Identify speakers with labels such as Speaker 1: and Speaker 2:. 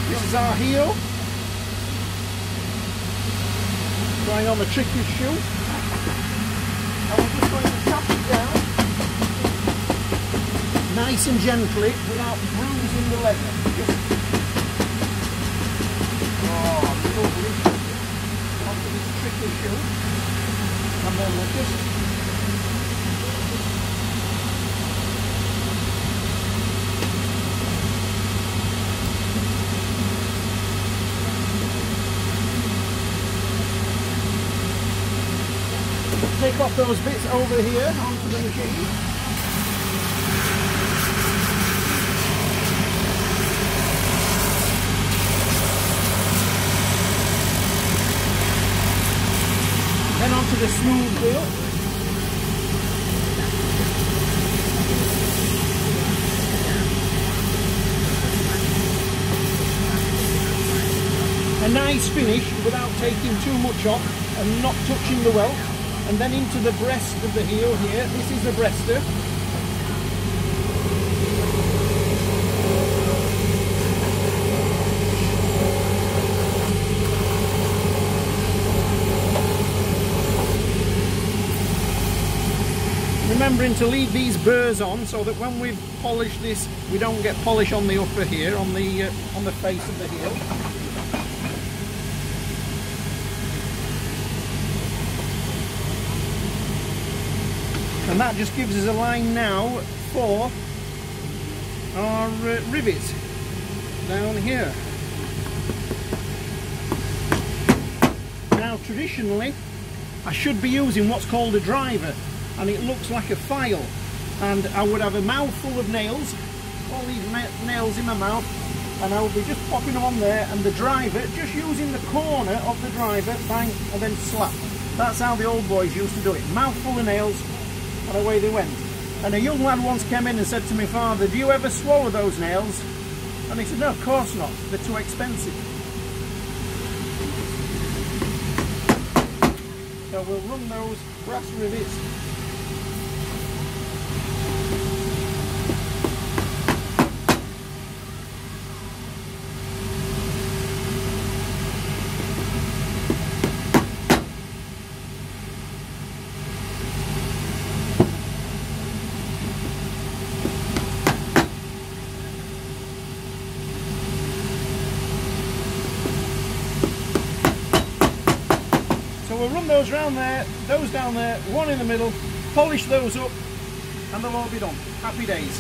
Speaker 1: This is our heel. Trying on the trickiest shoe. And we're just going to tap it down nice and gently without bruising the leather. Lovely. Onto this tricky shoe. And then we'll just take off those bits over here onto the machine. Then onto the smooth wheel. A nice finish without taking too much off and not touching the welt. And then into the breast of the heel here. This is the breaster. Remembering to leave these burrs on so that when we polish this, we don't get polish on the upper here, on the face of the heel. And that just gives us a line now for our rivets down here. Now traditionally I should be using what's called a driver, and it looks like a file, and I would have a mouthful of nails, all these nails in my mouth, and I would be just popping them on there, and the driver, just using the corner of the driver, bang, and then slap. That's how the old boys used to do it. Mouthful of nails, and away they went. And a young lad once came in and said to my father, "Do you ever swallow those nails?" And he said, "No, of course not, they're too expensive." So we'll run those brass rivets we'll run those round there, those down there, one in the middle, polish those up, and they'll all be done. Happy days.